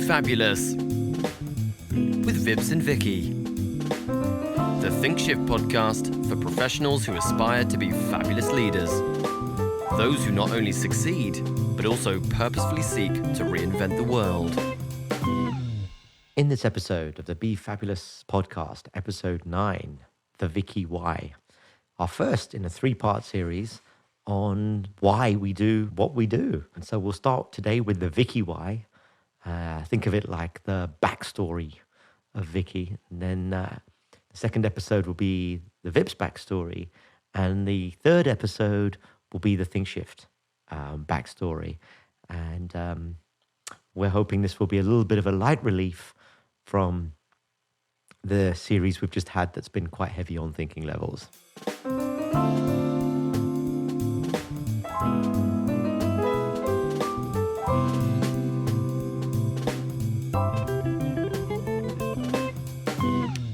Fabulous with Vips and Vicki. The ThinqShift podcast for professionals who aspire to be fabulous leaders. Those who not only succeed, but also purposefully seek to reinvent the world. In this episode of the Be Fabulous podcast, episode 9, the Vicki Why, our first in a 3-part series on why we do what we do. And so we'll start today with the Vicki Why. Think of it like the backstory of Vicki. And then the second episode will be the Vips backstory. And the third episode will be the ThinqShift backstory. And we're hoping this will be a little bit of a light relief from the series we've just had that's been quite heavy on thinking levels.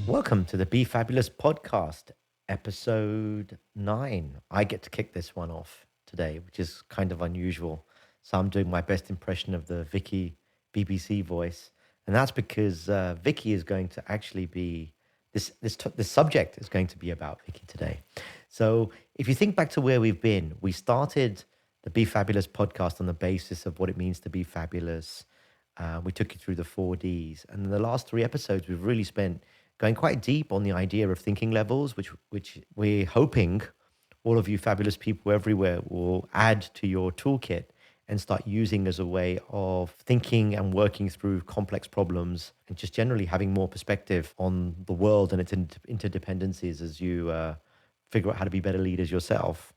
Welcome to the Be Fabulous podcast, episode 9. I get to kick this one off today, which is kind of unusual. So I'm doing my best impression of the Vicki BBC voice. And that's because Vicki is going to actually be, this subject is going to be about Vicki today. So if you think back to where we've been, we started the Be Fabulous podcast on the basis of what it means to be fabulous. We took you through the 4Ds. And in the last 3 episodes, we've really spent going quite deep on the idea of thinking levels, which we're hoping all of you fabulous people everywhere will add to your toolkit and start using as a way of thinking and working through complex problems and just generally having more perspective on the world and its interdependencies as you figure out how to be better leaders yourself.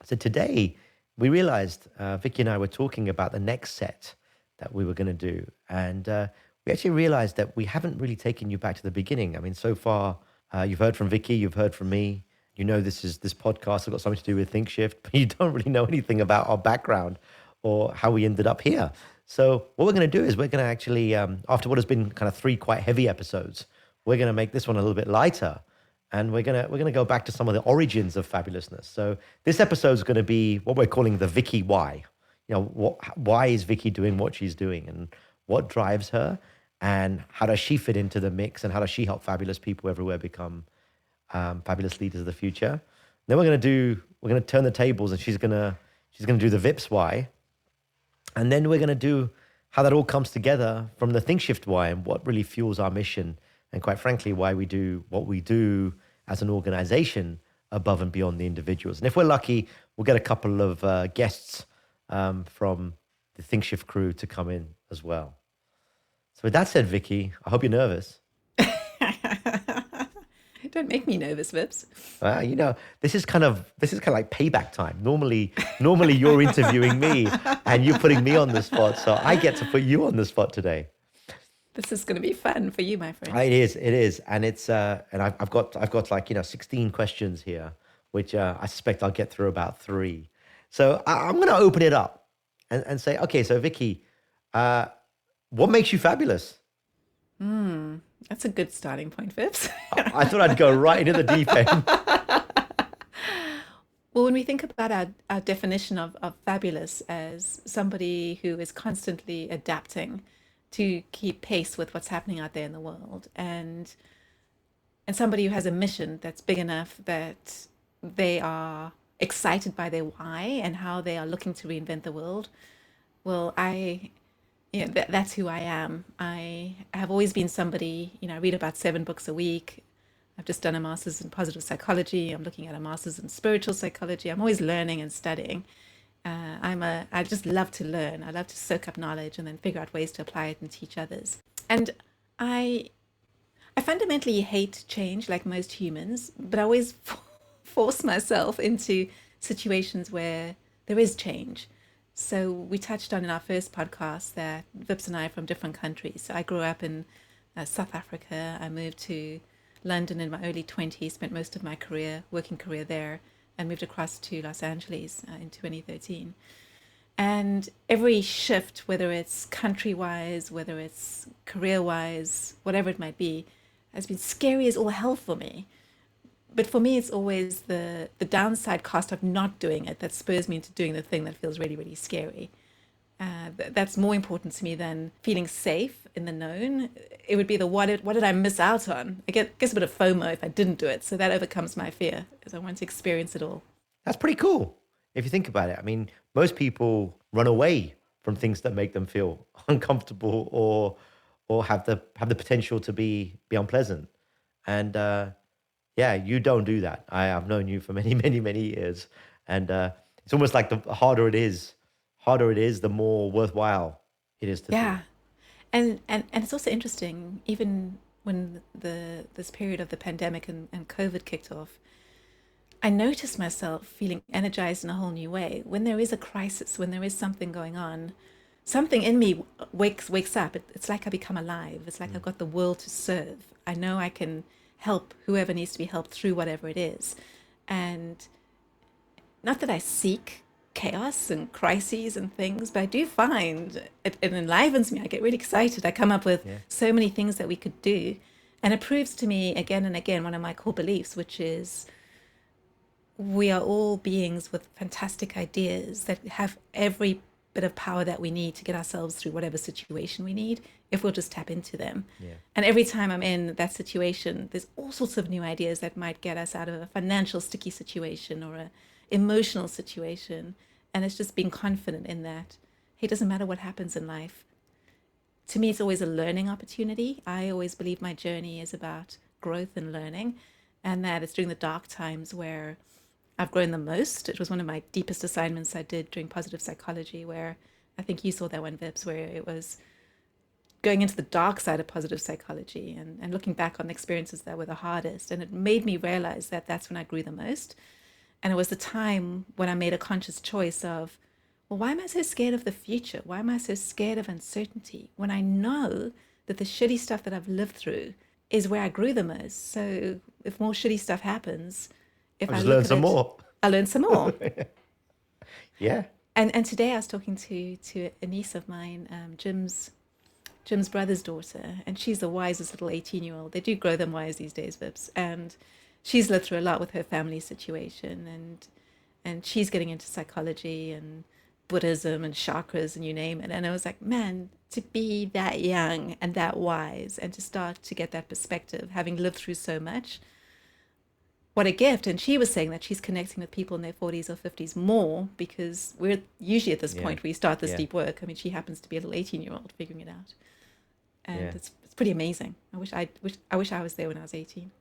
So today we realized, Vicki and I were talking about the next set that we were going to do. And we actually realized that we haven't really taken you back to the beginning. I mean, so far, you've heard from Vicki, you've heard from me. You know this podcast has got something to do with ThinqShift, but you don't really know anything about our background or how we ended up here. So what we're going to do is we're going to actually, after what has been kind of 3 quite heavy episodes, we're going to make this one a little bit lighter, and we're going to go back to some of the origins of fabulousness. So this episode is going to be what we're calling the Vicki Why. You know, why is Vicki doing what she's doing, and what drives her, and how does she fit into the mix, and how does she help fabulous people everywhere become fabulous leaders of the future. Then we're going to turn the tables, and she's going to do the Vips Why. And then we're going to do how that all comes together from the ThinqShift Why and what really fuels our mission. And quite frankly, why we do what we do as an organization above and beyond the individuals. And if we're lucky, we'll get a couple of guests from the ThinqShift crew to come in as well. So with that said, Vicki, I hope you're nervous. Don't make me nervous, Vips. You know, this is kind of like payback time. Normally you're interviewing me and you're putting me on the spot, so I get to put you on the spot today. This is going to be fun for you, my friend. It is, and it's and I've got like 16 questions here, which I suspect I'll get through about 3. So I'm going to open it up and say, okay, so Vicki, what makes you fabulous? That's a good starting point, Vips. I thought I'd go right into the deep end. Well, when we think about our definition of fabulous as somebody who is constantly adapting to keep pace with what's happening out there in the world, and somebody who has a mission that's big enough that they are excited by their why and how they are looking to reinvent the world, well, that's who I am. I have always been somebody, I read about 7 books a week. I've just done a master's in positive psychology. I'm looking at a master's in spiritual psychology. I'm always learning and studying. I just love to learn. I love to soak up knowledge and then figure out ways to apply it and teach others. And I fundamentally hate change like most humans, but I always force myself into situations where there is change. So we touched on in our first podcast that Vips and I are from different countries. So I grew up in South Africa. I moved to London in my early 20s, spent most of my working career there, and moved across to Los Angeles in 2013. And every shift, whether it's country-wise, whether it's career-wise, whatever it might be, has been scary as all hell for me. But for me, it's always the downside cost of not doing it that spurs me into doing the thing that feels really, really scary. That's more important to me than feeling safe in the known. It would be the what did I miss out on? I guess a bit of FOMO if I didn't do it. So that overcomes my fear because I want to experience it all. That's pretty cool if you think about it. I mean, most people run away from things that make them feel uncomfortable or have the potential to be unpleasant. And yeah, you don't do that. I've known you for many, many, many years, and it's almost like the harder it is, the more worthwhile it is to do. Yeah. And it's also interesting, even when this period of the pandemic and COVID kicked off, I noticed myself feeling energized in a whole new way. When there is a crisis, when there is something going on, something in me wakes up. It's like I become alive. It's like I've got the world to serve. I know I can help whoever needs to be helped through whatever it is. And not that I seek chaos and crises and things, but I do find it enlivens me. I get really excited. I come up with Yeah. so many things that we could do. And it proves to me again and again one of my core beliefs, which is we are all beings with fantastic ideas that have every bit of power that we need to get ourselves through whatever situation we need if we'll just tap into them. Yeah. And every time I'm in that situation, there's all sorts of new ideas that might get us out of a financial sticky situation or a emotional situation. And it's just being confident in that, hey, it doesn't matter what happens in life. To me, it's always a learning opportunity. I always believe my journey is about growth and learning, and that it's during the dark times where I've grown the most. It was one of my deepest assignments I did during positive psychology, where I think you saw that one, Vips, where it was going into the dark side of positive psychology and looking back on the experiences that were the hardest. And it made me realize that that's when I grew the most. And it was the time when I made a conscious choice of, well, why am I so scared of the future? Why am I so scared of uncertainty when I know that the shitty stuff that I've lived through is where I grew the most? So if more shitty stuff happens, if I'll I just look learn at some it, more. I learn some more. Yeah. And today I was talking to a niece of mine, Jim's brother's daughter, and she's the wisest little 18-year-old. They do grow them wise these days, Vips. And she's lived through a lot with her family situation, and she's getting into psychology and Buddhism and chakras and you name it. And I was like, man, to be that young and that wise and to start to get that perspective, having lived through so much, what a gift. And she was saying that she's connecting with people in their 40s or 50s more because we're usually at this Yeah. point where you start this Yeah. deep work. I mean, she happens to be a little 18-year-old figuring it out. And Yeah. it's pretty amazing. I wish I was there when I was 18.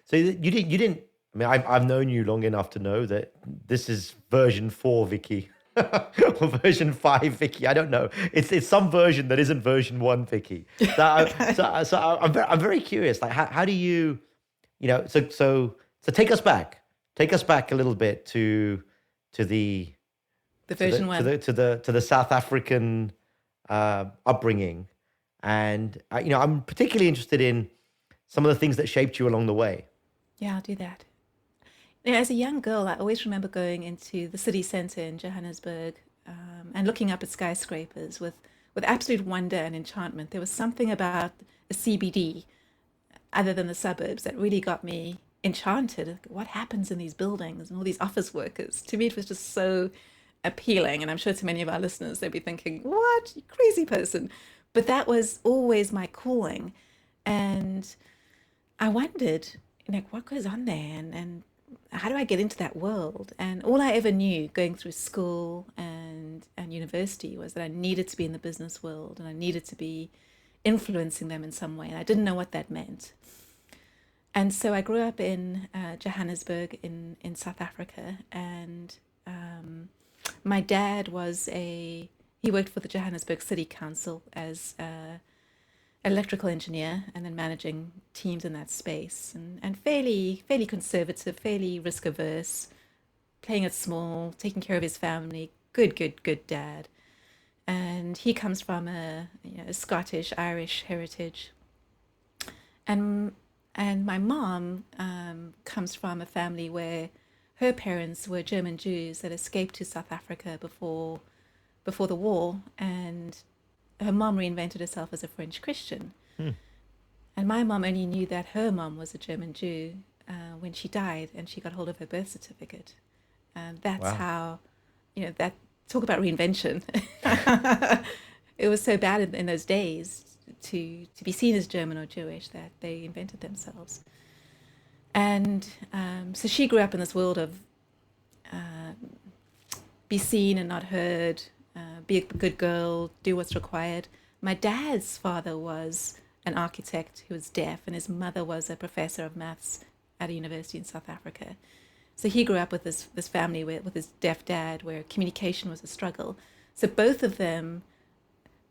So you didn't. I mean, I've known you long enough to know that this is version 4, Vicky, or version 5, Vicky. I don't know. It's some version that isn't version 1, Vicky. I'm very curious. Like, how do you, so take us back a little bit to the The to the version to one. the South African upbringing, and I'm particularly interested in some of the things that shaped you along the way. Yeah, I'll do that. As a young girl, I always remember going into the city center in Johannesburg and looking up at skyscrapers with absolute wonder and enchantment. There was something about the CBD, other than the suburbs, that really got me enchanted. What happens in these buildings and all these office workers? To me, it was just so appealing. And I'm sure to many of our listeners, they'd be thinking, what? You crazy person. But that was always my calling. And I wondered, what goes on there and how do I get into that world? And all I ever knew going through school and university was that I needed to be in the business world and I needed to be influencing them in some way. And I didn't know what that meant. And so I grew up in Johannesburg in South Africa. And my dad he worked for the Johannesburg City Council as electrical engineer and then managing teams in that space and fairly conservative, fairly risk averse, playing it small, taking care of his family, good dad. And he comes from a Scottish Irish heritage, and my mom comes from a family where her parents were German Jews that escaped to South Africa before the war, and her mom reinvented herself as a French Christian. And my mom only knew that her mom was a German Jew when she died and she got hold of her birth certificate. And that's Wow. how, talk about reinvention. It was so bad in those days to be seen as German or Jewish that they invented themselves. And so she grew up in this world of be seen and not heard, be a good girl, do what's required. My dad's father was an architect who was deaf, and his mother was a professor of maths at a university in South Africa. So he grew up with this family with his deaf dad, where communication was a struggle. So both of them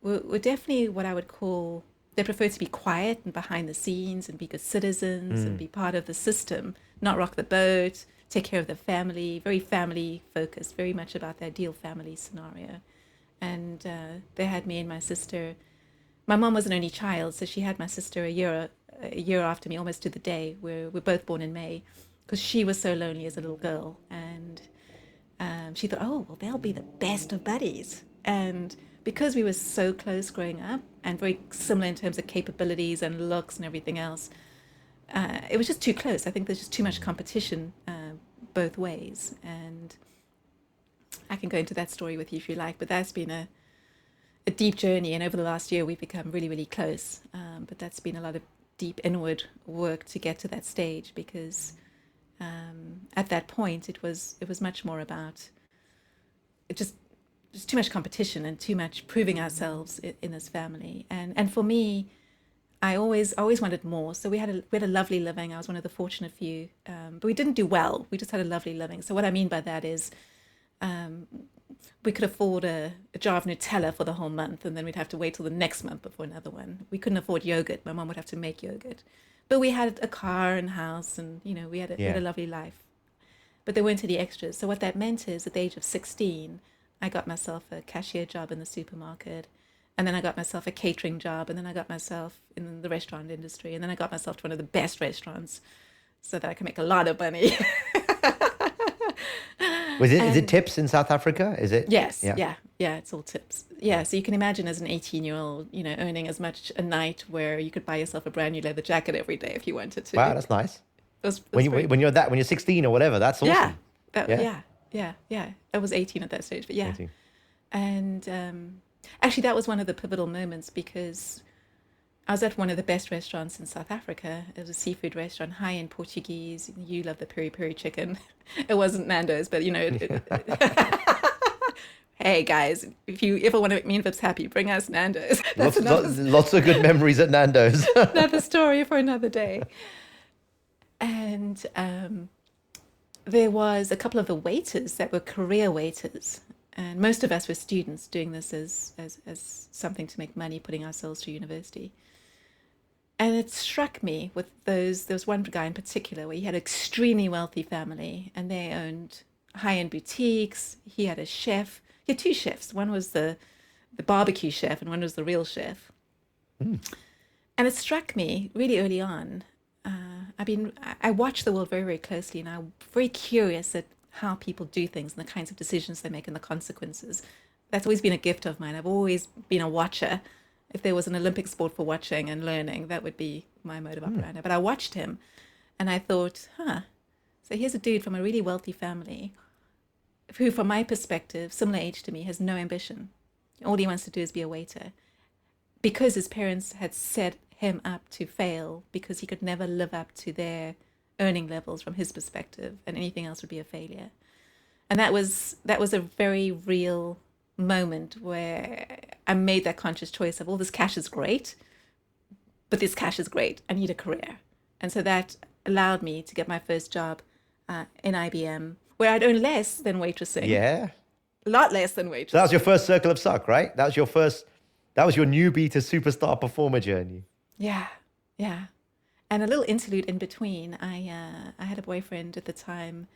were definitely what I would call, they preferred to be quiet and behind the scenes and be good citizens and be part of the system, not rock the boat, take care of the family, very family focused, very much about the ideal family scenario. And they had me and my sister. My mom was an only child, so she had my sister a year after me, almost to the day. We're both born in May, because she was so lonely as a little girl. And she thought, oh, well, they'll be the best of buddies. And because we were so close growing up and very similar in terms of capabilities and looks and everything else, it was just too close. I think there's just too much competition both ways. And I can go into that story with you if you like, but that's been a deep journey. And over the last year, we've become really, really close. But that's been a lot of deep inward work to get to that stage, because at that point, it was much more about just too much competition and too much proving ourselves in this family. And for me, I always wanted more. So we had a lovely living. I was one of the fortunate few, but we didn't do well. We just had a lovely living. So what I mean by that is, we could afford a jar of Nutella for the whole month, and then we'd have to wait till the next month before another one. We couldn't afford yogurt. My mom would have to make yogurt. But we had a car and house, and we had a lovely life. But there weren't any extras. So what that meant is, at the age of 16, I got myself a cashier job in the supermarket, and then I got myself a catering job, and then I got myself in the restaurant industry, and then I got myself to one of the best restaurants so that I could make a lot of money. Is it tips in South Africa? Is it? Yes. Yeah. It's all tips. Yeah. So you can imagine, as an 18-year-old, earning as much a night, where you could buy yourself a brand new leather jacket every day if you wanted to. Wow, that's nice. When you're 16 or whatever, that's awesome. Yeah. I was 18 at that stage, but yeah. 18. And actually, that was one of the pivotal moments, because I was at one of the best restaurants in South Africa. It was a seafood restaurant, high-end Portuguese. You love the peri-peri chicken. It wasn't Nando's, but hey guys, if you ever want to make me and Vips happy, bring us Nando's. Lots of good memories at Nando's. Another story for another day. And there was a couple of the waiters that were career waiters. And most of us were students doing this as something to make money, putting ourselves through university. And it struck me with there was one guy in particular where he had an extremely wealthy family, and they owned high-end boutiques. He had a chef. He had two chefs. One was the barbecue chef, and one was the real chef. And it struck me really early on. I watch the world very, very closely, and I'm very curious at how people do things and the kinds of decisions they make and the consequences. That's always been a gift of mine. I've always been a watcher. If there was an Olympic sport for watching and learning, that would be my mode of operandi. But I watched him, and I thought, so here's a dude from a really wealthy family who, from my perspective, similar age to me, has no ambition. All he wants to do is be a waiter, because his parents had set him up to fail, because he could never live up to their earning levels from his perspective, and anything else would be a failure. And that was a very real moment where I made that conscious choice of, all this cash is great, but this cash is great. I need a career. And so that allowed me to get my first job in IBM, where I'd earn less than waitressing. Yeah. A lot less than waitressing. So that was your first circle of suck, right? That was your newbie to superstar performer journey. Yeah. And a little interlude in between. I had a boyfriend at the time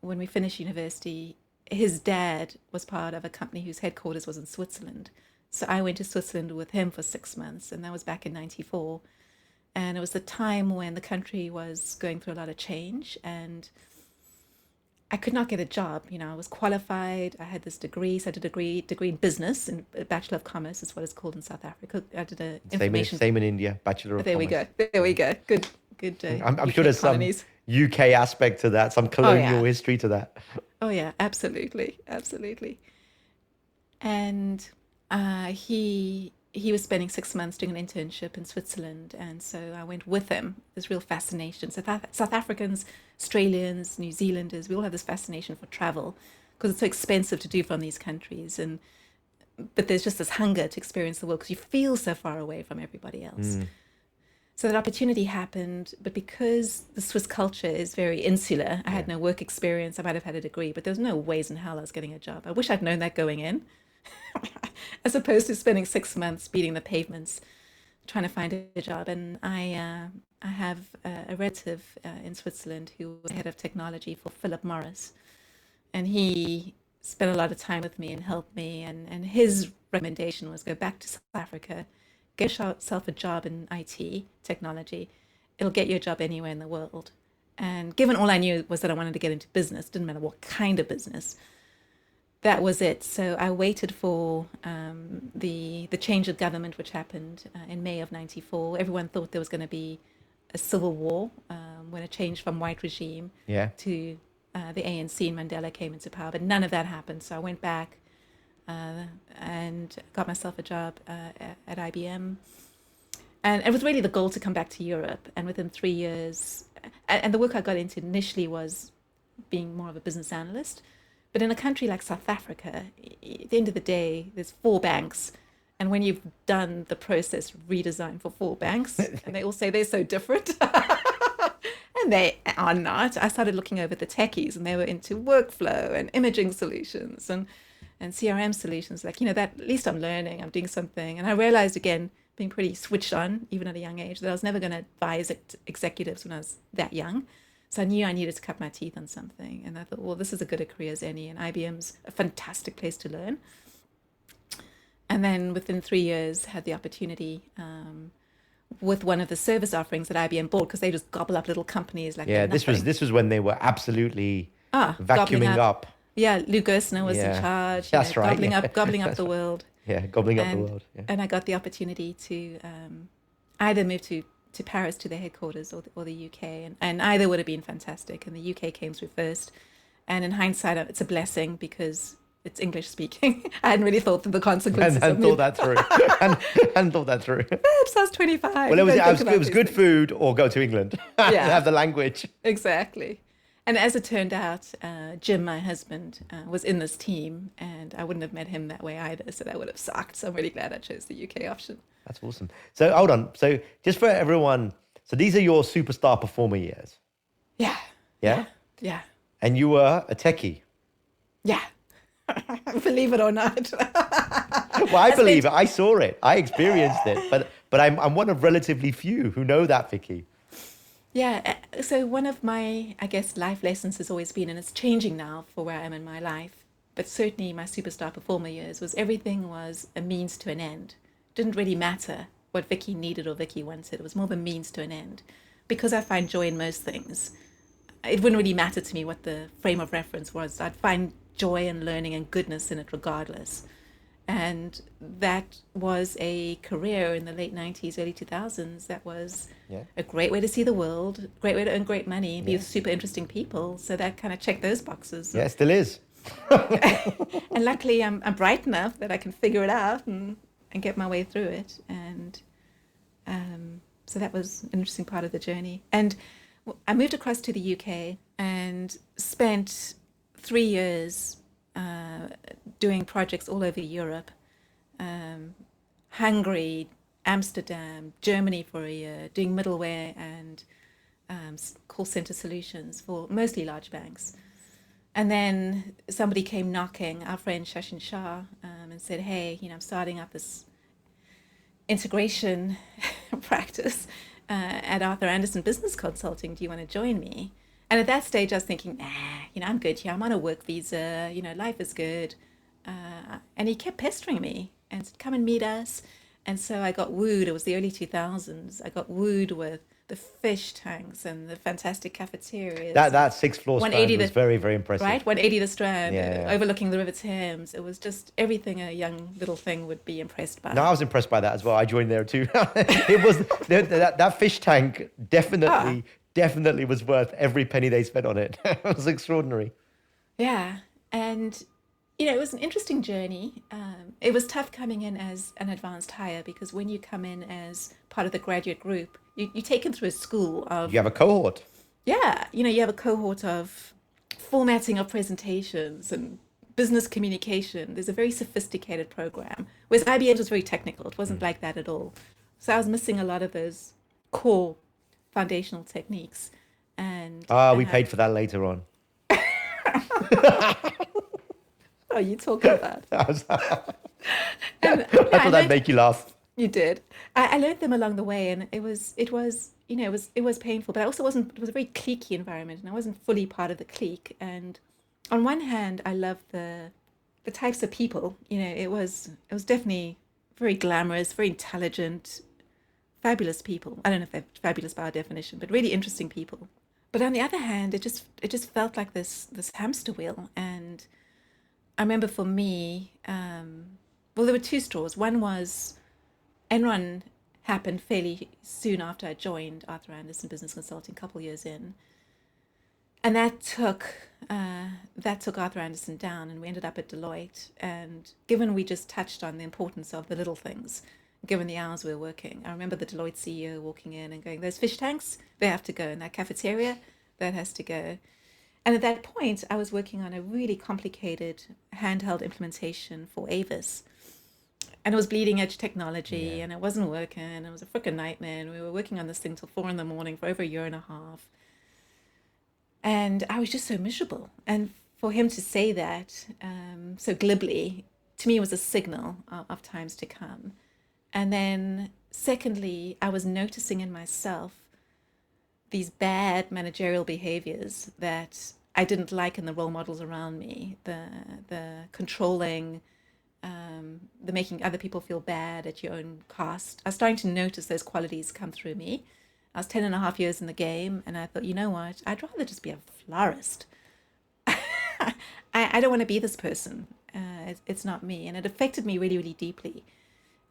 when we finished university. His dad was part of a company whose headquarters was in Switzerland. So I went to Switzerland with him for 6 months, and that was back in 94. And it was the time when the country was going through a lot of change, and I could not get a job. I was qualified. I had this degree. So I did a degree in business, and a Bachelor of Commerce is what it's called in South Africa. I did an information. Same in India, Bachelor of Commerce. There we go. Good. I'm sure there's colonies. Some UK aspect to that, some colonial history to that. Oh yeah, absolutely. And he was spending 6 months doing an internship in Switzerland, and so I went with him. This real fascination. South Africans, Australians, New Zealanders, we all have this fascination for travel because it's so expensive to do from these countries, and but there's just this hunger to experience the world because you feel so far away from everybody else. So that opportunity happened, but because the Swiss culture is very insular, I had no work experience. I might have had a degree, but there was no ways in hell I was getting a job. I wish I'd known that going in, as opposed to spending 6 months beating the pavements trying to find a job. And I have a relative in Switzerland who was head of technology for Philip Morris, and he spent a lot of time with me and helped me. And his recommendation was go back to South Africa, get yourself a job in IT technology. It'll get you a job anywhere in the world. And given all I knew was that I wanted to get into business, didn't matter what kind of business, that was it. So I waited for the change of government, which happened in May of '94. Everyone thought there was going to be a civil war when it changed from white regime to the ANC and Mandela came into power. But none of that happened. So I went back and got myself a job at IBM. And it was really the goal to come back to Europe. And within 3 years, and the work I got into initially was being more of a business analyst. But in a country like South Africa, at the end of the day, there's 4 banks. And when you've done the process redesign for 4 banks, and they all say they're so different, and they are not, I started looking over the techies, and they were into workflow and imaging solutions and CRM solutions. Like, that at least I'm learning, I'm doing something. And I realized, again, being pretty switched on, even at a young age, that I was never going to advise executives when I was that young. So I knew I needed to cut my teeth on something. And I thought, well, this is as good a career as any. And IBM's a fantastic place to learn. And then within 3 years, had the opportunity with one of the service offerings that IBM bought, because they just gobble up little companies like this was when they were absolutely vacuuming up. Yeah, Lou Gerstner was in charge. That's right. Gobbling up the world. Yeah, gobbling up the world. Yeah. And I got the opportunity to either move to Paris, to their headquarters, or the UK. And either would have been fantastic. And the UK came through first. And in hindsight, it's a blessing because it's English speaking. I hadn't really thought of the consequences. And thought that through. and thought that through. Perhaps I was 25. Well, it was good food or go to England. Yeah. Have the language. Exactly. And as it turned out, Jim, my husband, was in this team, and I wouldn't have met him that way either, so that would have sucked. So I'm really glad I chose the UK option. That's awesome. So hold on. So just for everyone, so these are your superstar performer years. Yeah. Yeah? Yeah. And you were a techie. Yeah. Believe it or not. Well, I believe it. I saw it. I experienced it. But I'm one of relatively few who know that, Vicki. Yeah, so one of my, I guess, life lessons has always been, and it's changing now for where I am in my life, but certainly my superstar performer years, was everything was a means to an end. It didn't really matter what Vicki needed or Vicki wanted. It was more of a means to an end. Because I find joy in most things, it wouldn't really matter to me what the frame of reference was. I'd find joy and learning and goodness in it regardless. And that was a career in the late 90s, early 2000s. That was a great way to see the world, great way to earn great money, be with super interesting people. So that kind of checked those boxes. Yeah, it still is. And luckily, I'm bright enough that I can figure it out and get my way through it. And so that was an interesting part of the journey. And I moved across to the UK and spent 3 years doing projects all over Europe, Hungary, Amsterdam, Germany for a year, doing middleware and call center solutions for mostly large banks. And then somebody came knocking, our friend Shashin Shah, and said, hey, I'm starting up this integration practice at Arthur Andersen Business Consulting. Do you want to join me? And at that stage, I was thinking, I'm good here. I'm on a work visa. Life is good. And he kept pestering me and said, come and meet us. And so I got wooed. It was the early 2000s. I got wooed with the fish tanks and the fantastic cafeterias. That sixth floor Strand was very, very impressive. Right? 180 the Strand, Yeah. overlooking the River Thames. It was just everything a young little thing would be impressed by. No, I was impressed by that as well. I joined there too. It was that fish tank definitely was worth every penny they spent on it. It was extraordinary. Yeah. And, it was an interesting journey. It was tough coming in as an advanced hire because when you come in as part of the graduate group, you're taken through a school You of, have a cohort. yeah, you have a cohort of formatting of presentations and business communication. There's a very sophisticated program, whereas IBM was very technical. It wasn't like that at all. So I was missing a lot of those core foundational techniques. And, We and paid for that later on. oh, you talking about? I And, thought I that'd learned, make you laugh. you did. I learned them along the way, and it was painful, but I also wasn't. It was a very cliquey environment, and I wasn't fully part of the clique. And on one hand, I loved the types of people. It was definitely very glamorous, very intelligent, fabulous people. I don't know if they're fabulous by our definition, but really interesting people. But on the other hand, it just felt like this hamster wheel. And I remember for me, well, there were two straws. One was Enron happened fairly soon after I joined Arthur Andersen Business Consulting, a couple years in, and that took Arthur Andersen down, and we ended up at Deloitte. And given we just touched on the importance of the little things, given the hours we were working, I remember the Deloitte CEO walking in and going, "Those fish tanks, they have to go, in that cafeteria, that has to go." And at that point, I was working on a really complicated handheld implementation for Avis. And it was bleeding edge technology, Yeah. and it wasn't working. It was a freaking nightmare. And we were working on this thing till 4 in the morning for over a year and a half. And I was just so miserable. And for him to say that so glibly, to me, was a signal of times to come. And then, secondly, I was noticing in myself these bad managerial behaviors that I didn't like in the role models around me, the controlling, the making other people feel bad at your own cost. I was starting to notice those qualities come through me. I was 10 and a half years in the game, and I thought, you know what? I'd rather just be a florist. I don't want to be this person. It's not me. And it affected me really, really deeply.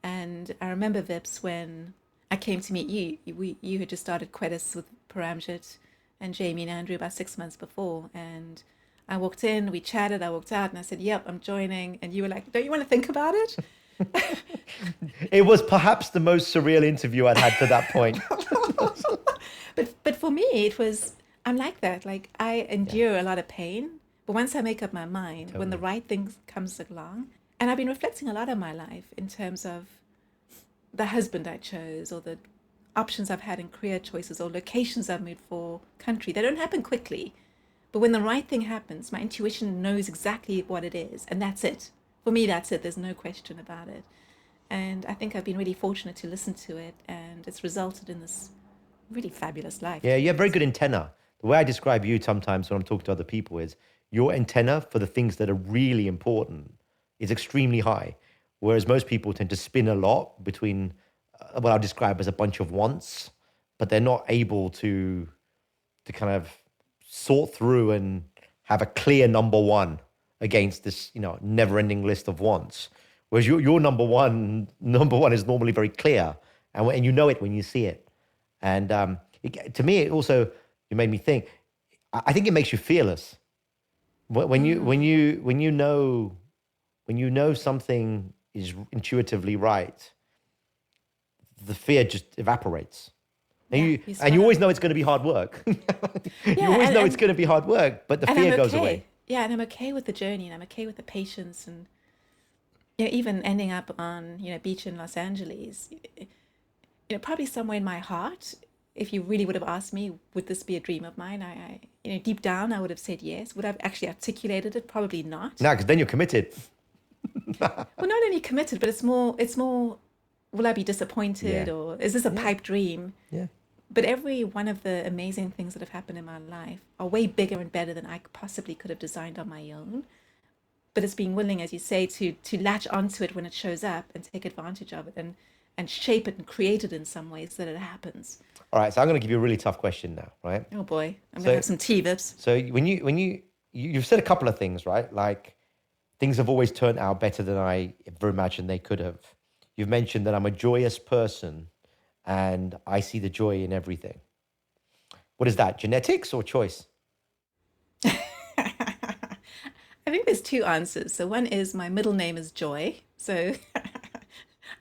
And I remember, Vips, when I came to meet you, you had just started Quetis with Paramjit and Jamie and Andrew about 6 months before. And I walked in, we chatted, I walked out, and I said, "Yep, I'm joining." And you were like, "Don't you want to think about it?" It was perhaps the most surreal interview I'd had to that point. But for me, it was, I'm like that. Like, I endure a lot of pain, but once I make up my mind, when the Totally. right thing comes along, and I've been reflecting a lot on my life in terms of the husband I chose, or the options I've had in career choices, or locations I've moved for, country. They don't happen quickly. But when the right thing happens, my intuition knows exactly what it is, and that's it. For me, that's it. There's no question about it. And I think I've been really fortunate to listen to it, and it's resulted in this really fabulous life, Yeah, to you be have very honest. good antenna. The way I describe you sometimes when I'm talking to other people is your antenna for the things that are really important is extremely high. Whereas most people tend to spin a lot between what I'll describe as a bunch of wants, but they're not able to kind of sort through and have a clear number one against this, never-ending list of wants. Whereas your number one is normally very clear, and you know it when you see it. And to me, it made me think. I think it makes you fearless when you know something is intuitively right. The fear just evaporates, and Yeah, you you and you spot always on. know it's going to be hard work. You Yeah, always and, know it's and going to be hard work, but the and I'm fear goes away. okay. Yeah, and I'm okay with the journey, and I'm okay with the patience, and even ending up on beach in Los Angeles. Probably somewhere in my heart, if you really would have asked me, would this be a dream of mine? Deep down, I would have said yes. Would I have actually articulated it? Probably not. No, because then you're committed. Well, not only committed, but it's more, will I be disappointed, Yeah, or is this a yeah, pipe dream? yeah. But every one of the amazing things that have happened in my life are way bigger and better than I possibly could have designed on my own. But it's being willing, as you say, to latch onto it when it shows up and take advantage of it, and shape it and create it in some ways that it happens. All right, so I'm going to give you a really tough question now, right? Oh boy, I'm gonna So, have some tea vips. so you've said a couple of things, right? Like things have always turned out better than I ever imagined they could have. You've mentioned that I'm a joyous person, and I see the joy in everything. What is that? Genetics or choice? I think there's two answers. So one is my middle name is Joy. So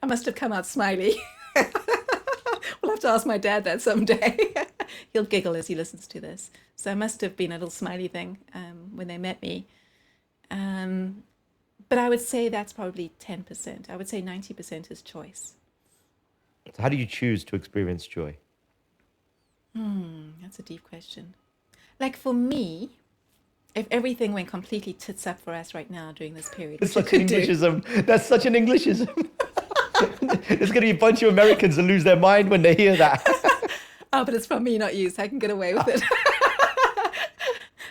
I must have come out smiley. We'll have to ask my dad that someday. He'll giggle as he listens to this. So I must have been a little smiley thing when they met me. But I would say that's probably 10%. I would say 90% is choice. So how do you choose to experience joy? That's a deep question. Like for me, if everything went completely tits up for us right now during this period, It's which it such an could do. Englishism. That's such an Englishism. There's going to be a bunch of Americans that lose their mind when they hear that. Oh, but it's from me, not you, so I can get away with it.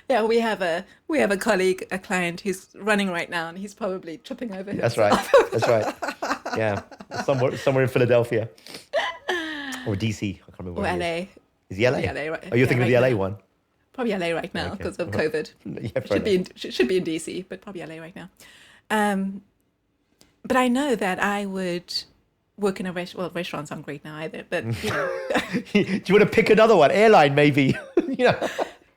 Yeah, we have a colleague, a client who's running right now, and he's probably tripping over That's himself. right. That's right. Yeah. Somewhere in Philadelphia. Or DC. I can't remember Or where he LA. is he LA? LA, right? Oh, you're Yeah, thinking of right the LA now. one? Probably LA right now Okay. because of COVID. Yeah, fair enough. Should be in DC, but probably LA right now. But I know that I would work in a restaurant. Well, restaurants aren't great now either, but you know, Do you want to pick another one? Airline, maybe. You know.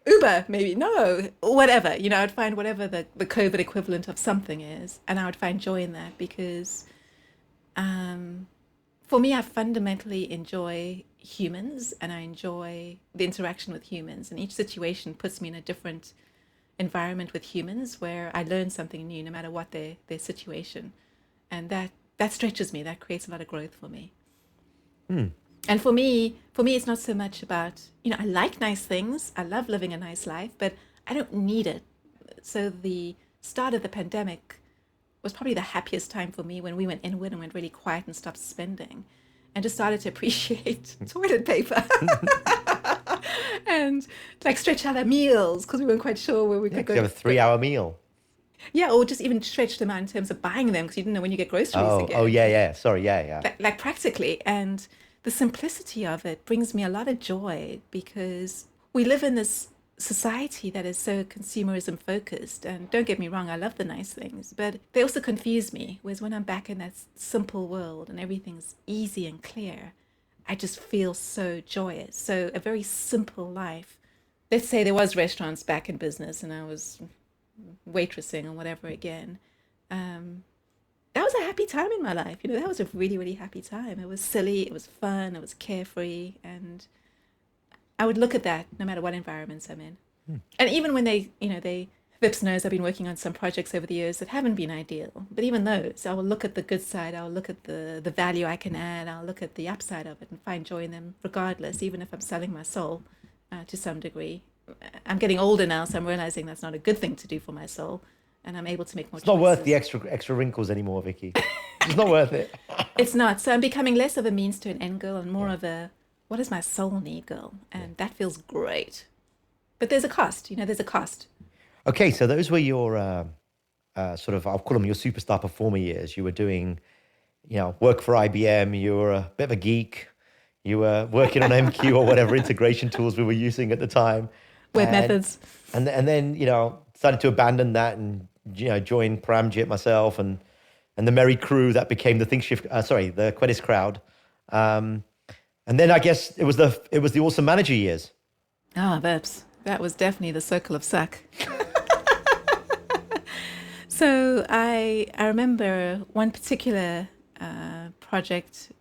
Uber, maybe, no, whatever. You know, I'd find whatever the COVID equivalent of something is, and I would find joy in that because for me, I fundamentally enjoy humans and I enjoy the interaction with humans. And each situation puts me in a different environment with humans where I learn something new no matter what their situation. And that stretches me, that creates a lot of growth for me. And for me, it's not so much about, you know, I like nice things. I love living a nice life, but I don't need it. So the start of the pandemic was probably the happiest time for me when we went inward and went really quiet and stopped spending and just started to appreciate toilet paper and like stretch out our meals because we weren't quite sure where we could go. You have a 3-hour meal. Yeah, or just even stretch them out in terms of buying them because you didn't know when you get groceries again. Oh, yeah. Sorry, yeah. Like practically. And the simplicity of it brings me a lot of joy because we live in this society that is so consumerism focused. And don't get me wrong, I love the nice things, but they also confuse me. Whereas when I'm back in that simple world and everything's easy and clear, I just feel so joyous. So a very simple life. Let's say there was restaurants back in business and I was waitressing or whatever again. That was a happy time in my life. You know, that was a really, really happy time. It was silly, it was fun, it was carefree. And I would look at that no matter what environments I'm in. And even when Vips knows I've been working on some projects over the years that haven't been ideal. But even those, I will look at the good side, I'll look at the value I can add, I'll look at the upside of it and find joy in them regardless, even if I'm selling my soul to some degree. I'm getting older now, so I'm realizing that's not a good thing to do for my soul. And I'm able to make more It's not worth choices. the extra wrinkles anymore, Vicky. It's not worth it. It's not. So I'm becoming less of a means to an end girl and more of a, what does my soul need girl? And that feels great. But there's a cost, there's a cost. Okay, so those were your sort of, I'll call them your superstar performer years. You were doing, work for IBM. You were a bit of a geek. You were working on MQ or whatever integration tools we were using at the time. Web methods. And then, started to abandon that and, join Paramjit myself and the merry crew that became the ThinqShift, the Quedis crowd. And then I guess it was the awesome manager years. Ah, that was definitely the circle of suck. So I remember one particular project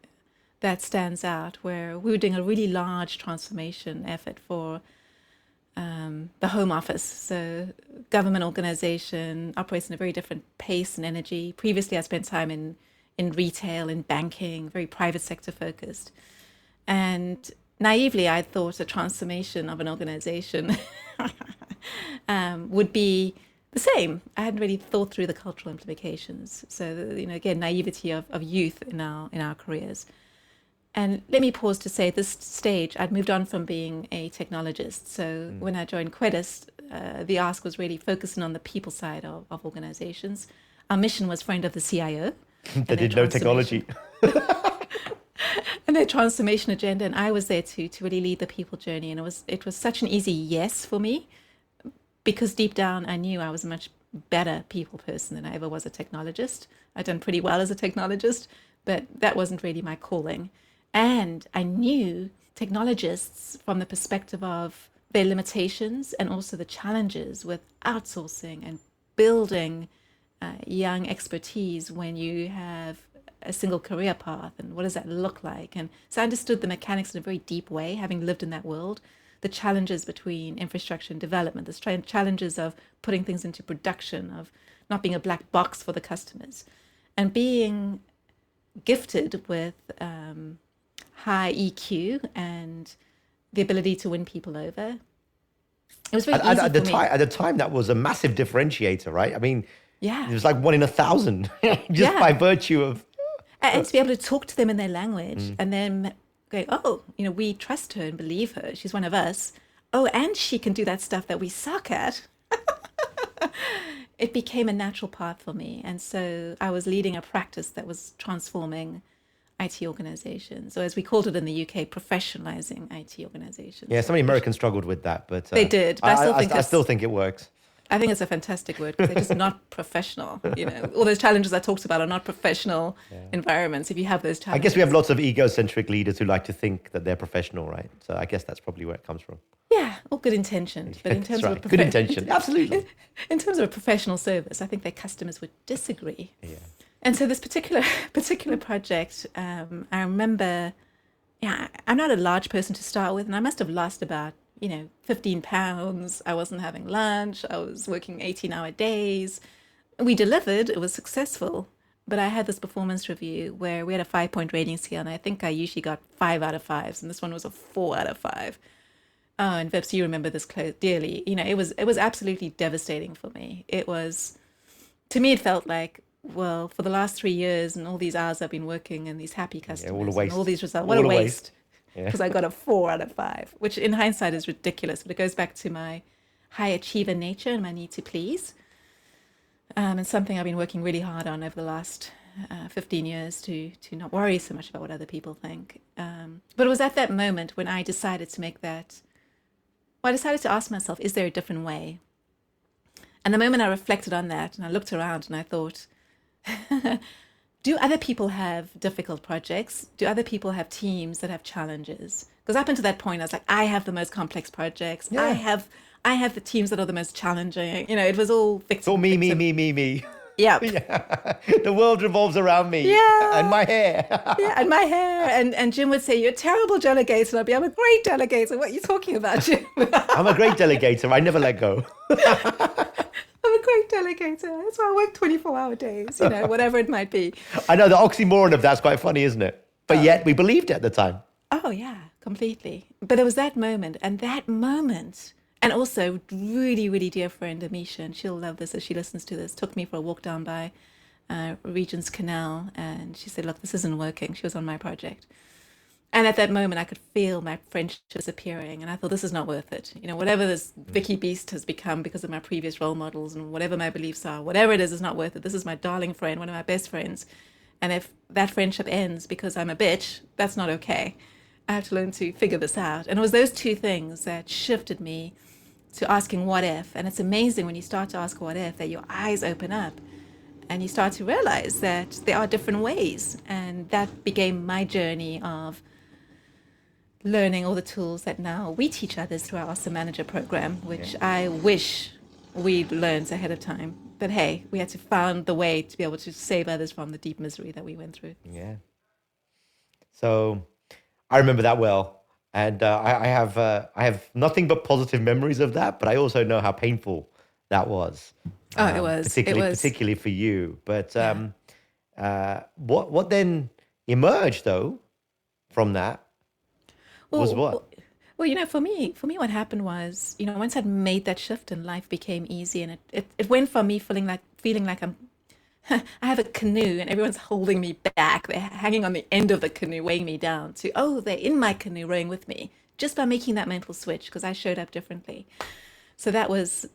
that stands out where we were doing a really large transformation effort for the Home Office. So government organization operates in a very different pace and energy. Previously, I spent time in retail, in banking, very private sector focused. And naively, I thought a transformation of an organization would be the same. I hadn't really thought through the cultural implications. So, again, naivety of youth in our careers. And let me pause to say at this stage, I'd moved on from being a technologist. So when I joined Quedis, the ask was really focusing on the people side of organizations. Our mission was friend of the CIO. They did no technology. And their transformation agenda. And I was there to really lead the people journey. And it was such an easy yes for me because deep down I knew I was a much better people person than I ever was a technologist. I'd done pretty well as a technologist, but that wasn't really my calling. And I knew technologists from the perspective of their limitations and also the challenges with outsourcing and building young expertise when you have a single career path, and what does that look like? And so I understood the mechanics in a very deep way, having lived in that world, the challenges between infrastructure and development, the challenges of putting things into production, of not being a black box for the customers, and being gifted with high EQ and the ability to win people over. It was very easy At the for me. time, at the time, that was a massive differentiator, right? I mean, Yeah. it was like 1 in 1,000, just Yeah. by virtue of. And to be able to talk to them in their language and then go, oh, we trust her and believe her. She's one of us. Oh, and she can do that stuff that we suck at. It became a natural path for me. And so I was leading a practice that was transforming IT organizations, or as we called it in the UK, professionalizing IT organizations. Yeah, some Americans struggled with that, but They did, but I still think it works. I think it's a fantastic word because they're just not professional. All those challenges I talked about are not professional environments. If you have those I challenges, guess we have lots of egocentric leaders who like to think that they're professional, right? So I guess that's probably where it comes from. yeah, all good intentioned. But in That's terms of right. Good intention, absolutely. in terms of a professional service, I think their customers would disagree. Yeah. And so this particular project, I remember, I'm not a large person to start with, and I must have lost about 15 pounds. I wasn't having lunch. I was working 18-hour days. We delivered. It was successful. But I had this performance review where we had a 5-point rating scale, and I think I usually got 5 out of 5s, and this one was a 4 out of 5. Oh, and Vips, you remember this dearly. It was absolutely devastating for me. To me, it felt like, well, for the last 3 years and all these hours I've been working and these happy customers all a waste. and all these results, All what a a waste. waste. Because I got a 4 out of 5, which in hindsight is ridiculous, but it goes back to my high achiever nature and my need to please. And something I've been working really hard on over the last 15 years to not worry so much about what other people think. But it was at that moment when I decided I decided to ask myself, is there a different way? And the moment I reflected on that and I looked around and I thought, do other people have difficult projects? Do other people have teams that have challenges? Because up until that point, I was like, I have the most complex projects. Yeah. I have the teams that are the most challenging. It was all victim. It's all me. Yep. Yeah. The world revolves around me. Yeah. And my hair. Yeah, and my hair. And Jim would say, you're a terrible delegator. And I'd be, I'm a great delegator. What are you talking about, Jim? I'm a great delegator. I never let go. I'm a great delegator. That's why I work 24-hour days, whatever it might be. I know the oxymoron of that's quite funny, isn't it? But yet we believed it at the time. Oh, yeah, completely. But there was that moment, and also really, really dear friend Amisha, and she'll love this as she listens to this, took me for a walk down by Regent's Canal, and she said, look, this isn't working. She was on my project. And at that moment, I could feel my friendship disappearing. And I thought, this is not worth it. Whatever this Vicki beast has become because of my previous role models and whatever my beliefs are, whatever it is not worth it. This is my darling friend, one of my best friends. And if that friendship ends because I'm a bitch, that's not okay. I have to learn to figure this out. And it was those two things that shifted me to asking what if. And it's amazing when you start to ask what if that your eyes open up and you start to realize that there are different ways. And that became my journey of learning all the tools that now we teach others through our Awesome Manager program, which I wish we'd learned ahead of time. But hey, we had to find the way to be able to save others from the deep misery that we went through. Yeah. So I remember that well. And I have nothing but positive memories of that, but I also know how painful that was. Oh, it was. Particularly for you. But what then emerged, though, from that was what? Well, for me, what happened was, once I'd made that shift and life became easy, and it went from me feeling like I have a canoe and everyone's holding me back. They're hanging on the end of the canoe, weighing me down, to, oh, they're in my canoe rowing with me, just by making that mental switch because I showed up differently. So that was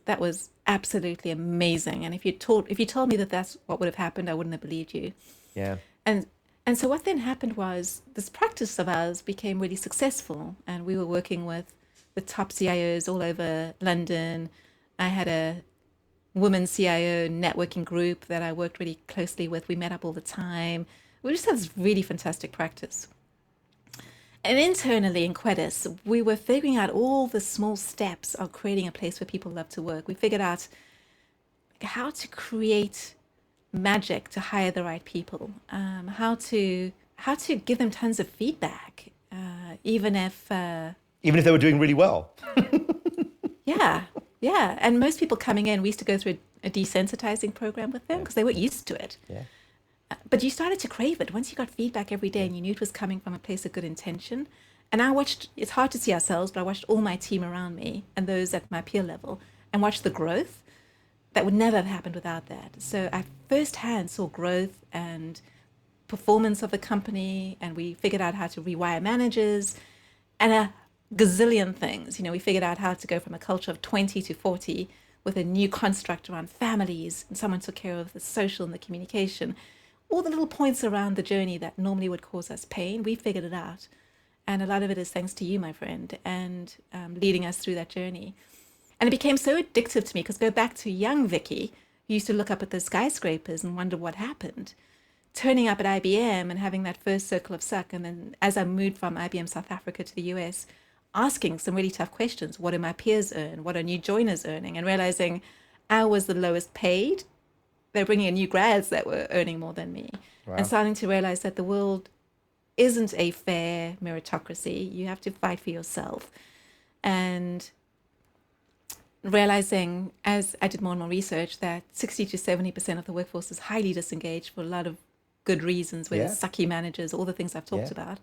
absolutely amazing. And if you told me that that's what would have happened, I wouldn't have believed you. Yeah. And so what then happened was this practice of ours became really successful, and we were working with the top CIOs all over London. I had a women CIO networking group that I worked really closely with. We met up all the time. We just had this really fantastic practice. And internally in Quedis, we were figuring out all the small steps of creating a place where people love to work. We figured out, how to create magic to hire the right people, how to give them tons of feedback, even if Even if they were doing really well. yeah, yeah. And most people coming in, we used to go through a desensitizing program with them because they weren't used to it. Yeah. But you started to crave it once you got feedback every day and you knew it was coming from a place of good intention. And I watched, it's hard to see ourselves, but I watched all my team around me and those at my peer level and watched the growth that would never have happened without that. So I firsthand saw growth and performance of the company, and we figured out how to rewire managers and a gazillion things. We figured out how to go from a culture of 20 to 40 with a new construct around families, and someone took care of the social and the communication. All the little points around the journey that normally would cause us pain, we figured it out. And a lot of it is thanks to you, my friend, and leading us through that journey. And it became so addictive to me because go back to young Vicki, who used to look up at the skyscrapers and wonder what happened. Turning up at IBM and having that first circle of suck. And then as I moved from IBM South Africa to the US, asking some really tough questions. What do my peers earn? What are new joiners earning? And realizing I was the lowest paid. They're bringing in new grads that were earning more than me. Wow. And starting to realize that the world isn't a fair meritocracy. You have to fight for yourself. And realizing as I did more and more research that 60 to 70% of the workforce is highly disengaged for a lot of good reasons, whether it's sucky managers, all the things I've talked about.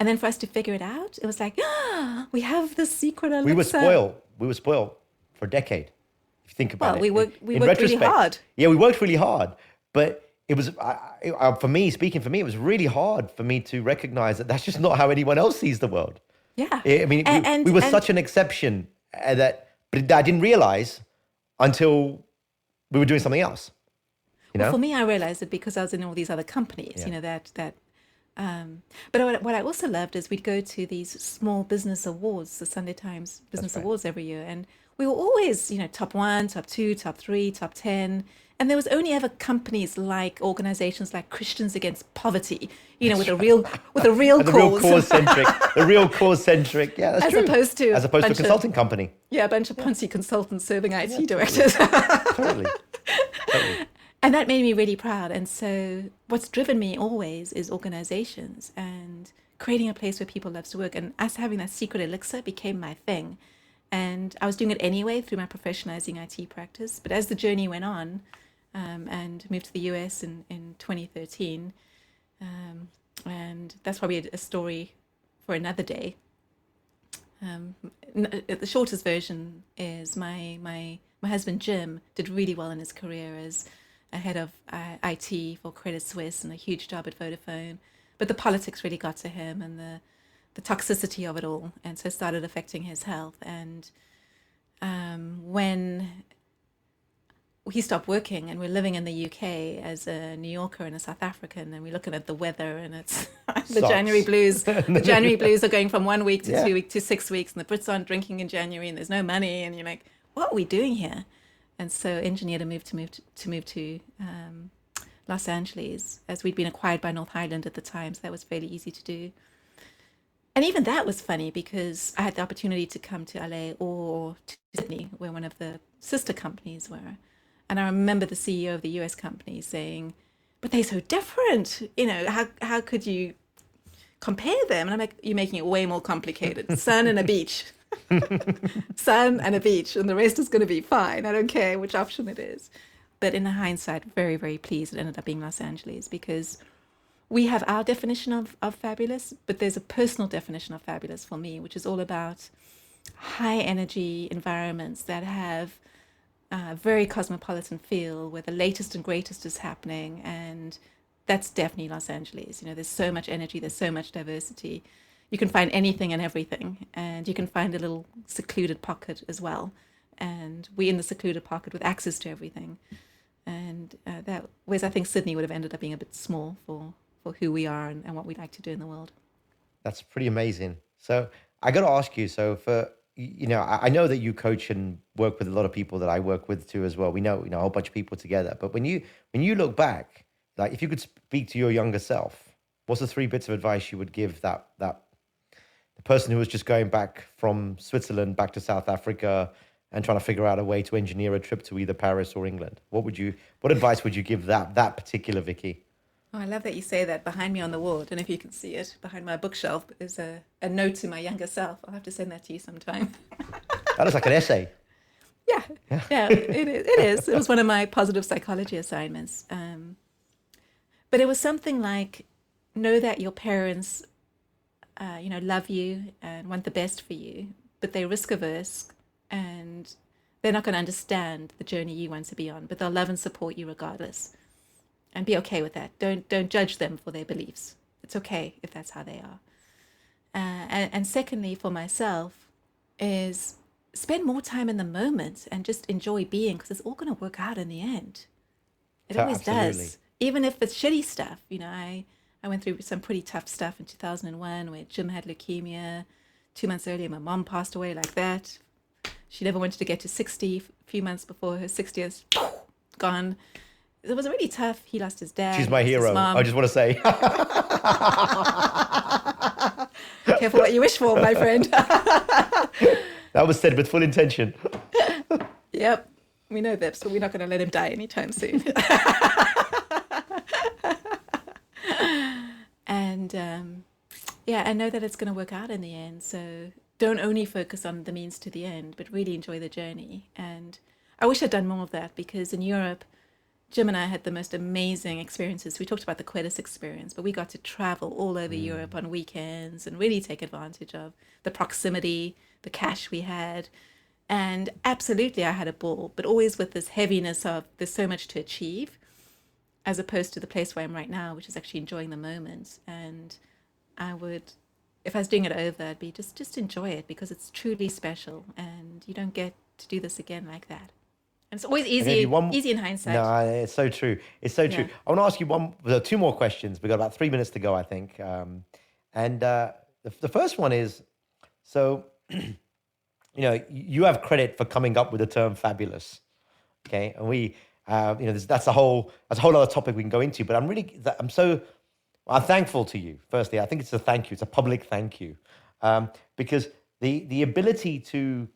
And then for us to figure it out, it was like, we have this secret elixir. We were spoiled for a decade. If you think about it. We worked really hard. Yeah, we worked really hard. But it was, for me, it was really hard for me to recognize that that's just not how anyone else sees the world. Yeah. I mean, we were such an exception but I didn't realize until we were doing something else. Well, for me, I realized it because I was in all these other companies, but what I also loved is we'd go to these small business awards, the Sunday Times Business Awards every year. And we were always, top 1, top 2, top 3, top 10. And there was only ever companies like organizations like Christians Against Poverty, with a real cause. The real cause centric. Yeah, that's true. As opposed to a consulting company. Yeah, a bunch of Ponzi consultants serving IT directors. Totally. And that made me really proud. And so what's driven me always is organizations and creating a place where people love to work. And us having that secret elixir became my thing. And I was doing it anyway through my professionalizing IT practice. But as the journey went on and moved to the US in 2013, and that's probably a story for another day. The shortest version is my husband, Jim, did really well in his career as a head of IT for Credit Suisse and a huge job at Vodafone. But the politics really got to him and the toxicity of it all. And so it started affecting his health. And when he stopped working and we're living in the UK as a New Yorker and a South African, and we're looking at the weather and it's the January blues. The January blues are going from 1 week to 2 weeks to 6 weeks, and the Brits aren't drinking in January and there's no money. And you're like, what are we doing here? And so engineered a move to Los Angeles, as we'd been acquired by North Highland at the time, so that was fairly easy to do. And even that was funny because I had the opportunity to come to LA or to Sydney, where one of the sister companies were. And I remember the CEO of the US company saying, but they're so different. How could you compare them? And I'm like, you're making it way more complicated. Sun and a beach. Sun and a beach, and the rest is going to be fine. I don't care which option it is. But in hindsight, very, very pleased it ended up being Los Angeles, because we have our definition of fabulous, but there's a personal definition of fabulous for me, which is all about high energy environments that have a very cosmopolitan feel, where the latest and greatest is happening. And that's definitely Los Angeles. There's so much energy, there's so much diversity. You can find anything and everything, and you can find a little secluded pocket as well. And we're in the secluded pocket with access to everything. And whereas I think Sydney would have ended up being a bit small for who we are and what we like to do in the world. That's pretty amazing. So I got to ask you, so I know that you coach and work with a lot of people that I work with too as well. We know, a whole bunch of people together. But when you look back, like if you could speak to your younger self, what's the 3 bits of advice you would give that the person who was just going back from Switzerland back to South Africa, and trying to figure out a way to engineer a trip to either Paris or England? What advice would you give that particular Vicky? Oh, I love that you say that. Behind me on the wall, I don't know if you can see it, behind my bookshelf is a note to my younger self. I'll have to send that to you sometime. That looks like an essay. Yeah, yeah, it is. It is. It was one of my positive psychology assignments. But it was something like, know that your parents, love you and want the best for you, but they're risk averse and they're not going to understand the journey you want to be on, but they'll love and support you regardless. And be okay with that. Don't judge them for their beliefs. It's okay if that's how they are. And secondly, for myself, is spend more time in the moment and just enjoy being, because it's all going to work out in the end. It always Absolutely. does. Even if it's shitty stuff. I went through some pretty tough stuff in 2001 where Jim had leukemia. 2 months earlier, my mom passed away like that. She never wanted to get to 60. A few months before her 60th, gone. It was really tough. He lost his dad. She's my hero. I just want to say. Careful what you wish for, my friend. That was said with full intention. Yep. We know this, but we're not going to let him die anytime soon. And I know that it's going to work out in the end. So don't only focus on the means to the end, but really enjoy the journey. And I wish I'd done more of that, because in Europe, Jim and I had the most amazing experiences. We talked about the Quetis experience, but we got to travel all over Europe on weekends and really take advantage of the proximity, the cash we had. And absolutely, I had a ball, but always with this heaviness of there's so much to achieve, as opposed to the place where I'm right now, which is actually enjoying the moment. And I would, if I was doing it over, I'd be just enjoy it, because it's truly special and you don't get to do this again like that. And it's always easy in hindsight. No, it's so true. It's so true. Yeah. I want to ask you two more questions. We've got about 3 minutes to go, I think. The first one is, so, you have credit for coming up with the term fabulous. Okay. And we, that's a whole other topic we can go into, but I'm thankful to you. Firstly, I think it's a thank you. It's a public thank you. Because the ability to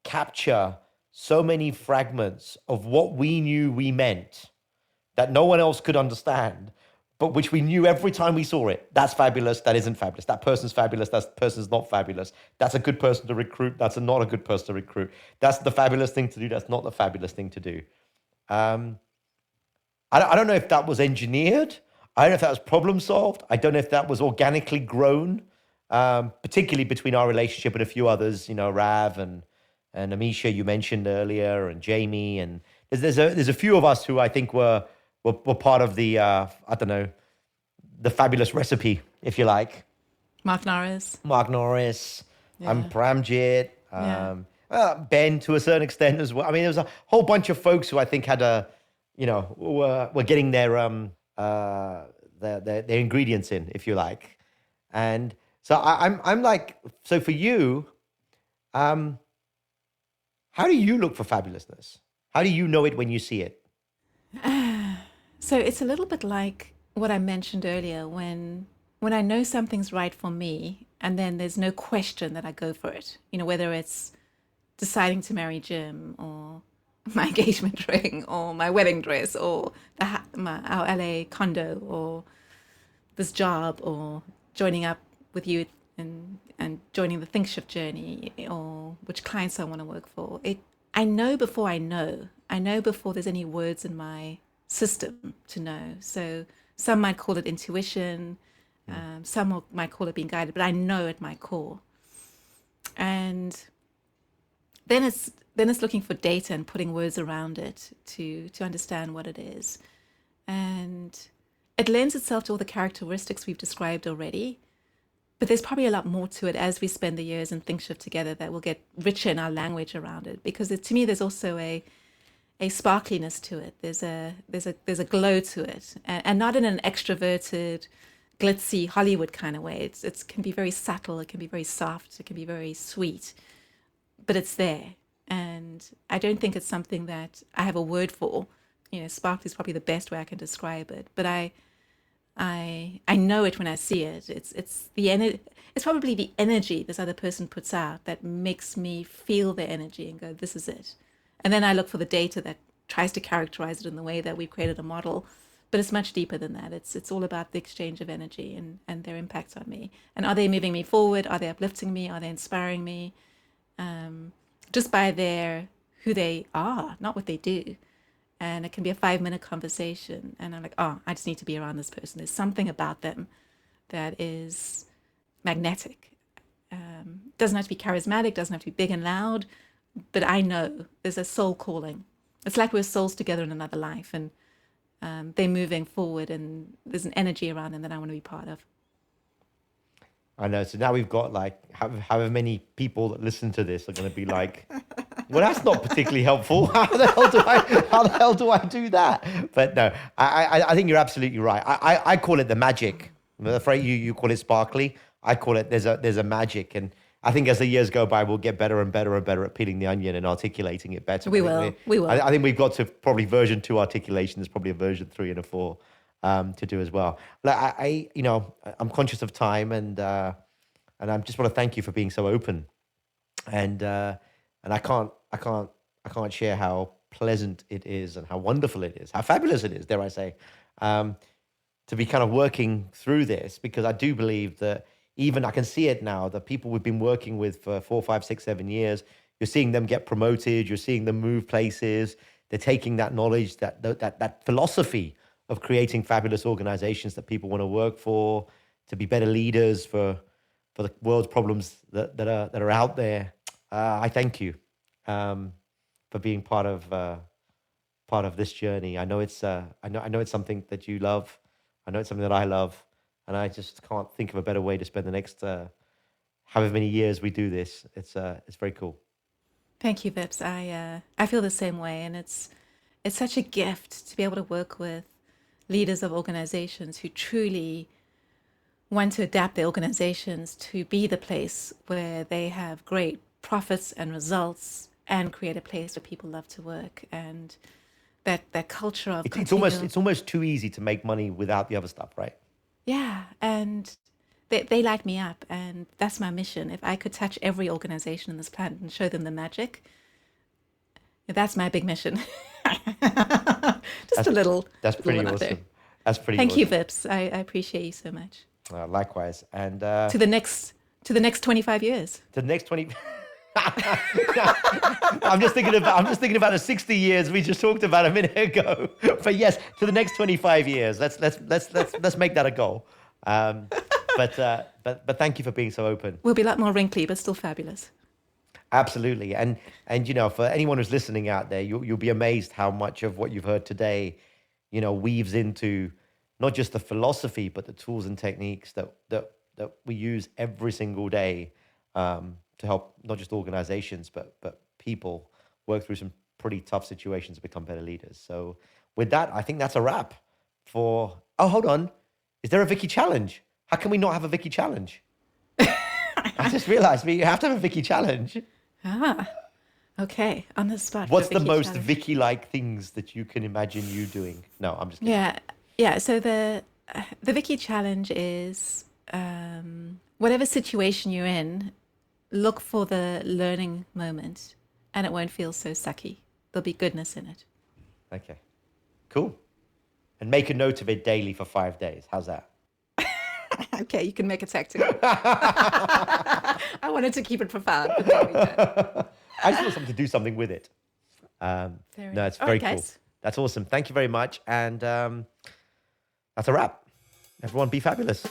capture so many fragments of what we knew we meant that no one else could understand, but which we knew every time we saw it. That's fabulous. That isn't fabulous. That person's fabulous. That person's not fabulous. That's a good person to recruit. That's not a good person to recruit. That's the fabulous thing to do. That's not the fabulous thing to do. I don't know if that was engineered. I don't know if that was problem solved. I don't know if that was organically grown, particularly between our relationship and a few others, Rav and Amisha you mentioned earlier, and Jamie, and there's a few of us who I think were part of the the fabulous recipe, if you like. Mark Norris. Yeah. Pramjit, Ben to a certain extent as well. I mean, there was a whole bunch of folks who I think had were getting their ingredients in, if you like, and so I'm like, so for you, how do you look for fabulousness? How do you know it when you see it? So it's a little bit like what I mentioned earlier, when I know something's right for me, and then there's no question that I go for it. Whether it's deciding to marry Jim, or my engagement ring, or my wedding dress, or our LA condo, or this job, or joining up with you and joining the ThinqShift journey, or which clients I want to work for. I know before I know. I know before there's any words in my system to know. So some might call it intuition, some might call it being guided, but I know at my core. And then it's looking for data and putting words around it to understand what it is. And it lends itself to all the characteristics we've described already. But there's probably a lot more to it as we spend the years in ThinqShift together that will get richer in our language around it. Because to me, there's also a sparkliness to it. There's a glow to it, and not in an extroverted, glitzy Hollywood kind of way. It can be very subtle. It can be very soft. It can be very sweet, but it's there. And I don't think it's something that I have a word for. Sparkly is probably the best way I can describe it. But I know it when I see it. It's the it's probably the energy this other person puts out that makes me feel their energy and go, this is it. And then I look for the data that tries to characterize it in the way that we've created a model. But it's much deeper than that. It's all about the exchange of energy and their impacts on me. And are they moving me forward? Are they uplifting me? Are they inspiring me? Just by who they are, not what they do. And it can be a 5-minute conversation. And I'm like, oh, I just need to be around this person. There's something about them that is magnetic. Doesn't have to be charismatic, doesn't have to be big and loud, but I know there's a soul calling. It's like we're souls together in another life, and they're moving forward, and there's an energy around them that I want to be part of. I know. So now we've got like however many people that listen to this are going to be like, well, that's not particularly helpful. How the hell do I do that? But no, I think you're absolutely right. I call it the magic. I'm afraid you call it sparkly. I call it there's a magic, and I think as the years go by, we'll get better and better and better at peeling the onion and articulating it better. We will. I think we've got to probably version 2 articulation. There's probably a version 3 and a 4 to do as well. Like I'm conscious of time, and I just want to thank you for being so open, and I can't share how pleasant it is and how wonderful it is, how fabulous it is, dare I say, to be kind of working through this, because I do believe that even I can see it now, the people we've been working with for 4, 5, 6, 7 years, you're seeing them get promoted, you're seeing them move places, they're taking that knowledge, that philosophy of creating fabulous organizations that people want to work for, to be better leaders for the world's problems that are out there. I thank you for being part of this journey. I know it's something that you love. I know it's something that I love, and I just can't think of a better way to spend the next however many years we do this. It's very cool. Thank you, Vips. I feel the same way, and it's such a gift to be able to work with leaders of organizations who truly want to adapt their organizations to be the place where they have great profits and results and create a place where people love to work, and that culture of it's almost too easy to make money without the other stuff, right? Yeah, and they light me up, and that's my mission. If I could touch every organization on this planet and show them the magic, that's my big mission. That's pretty awesome. That's pretty Thank awesome. you, Vips. I appreciate you so much. Likewise. And to the next 25 years. To the next 20 I'm just thinking about the 60 years we just talked about a minute ago. But yes, to the next 25 years. Let's make that a goal. But thank you for being so open. We'll be a lot more wrinkly, but still fabulous. Absolutely. And for anyone who's listening out there, you'll be amazed how much of what you've heard today, weaves into not just the philosophy, but the tools and techniques that we use every single day to help not just organizations, but people work through some pretty tough situations to become better leaders. So with that, I think that's a wrap for... Oh, hold on. Is there a Vicki challenge? How can we not have a Vicki challenge? I just realized we have to have a Vicki challenge. Okay. On the spot. What's the most Vicki-like things that you can imagine you doing? No, I'm just kidding. Yeah. So the Vicki challenge is whatever situation you're in, look for the learning moment, and it won't feel so sucky. There'll be goodness in it. Okay. Cool. And make a note of it daily for 5 days. How's that? Okay, you can make a tactic. I wanted to keep it profound. But there we go. I just want something to do something with it. No, it's very cool. Guys. That's awesome. Thank you very much. And that's a wrap. Everyone be fabulous.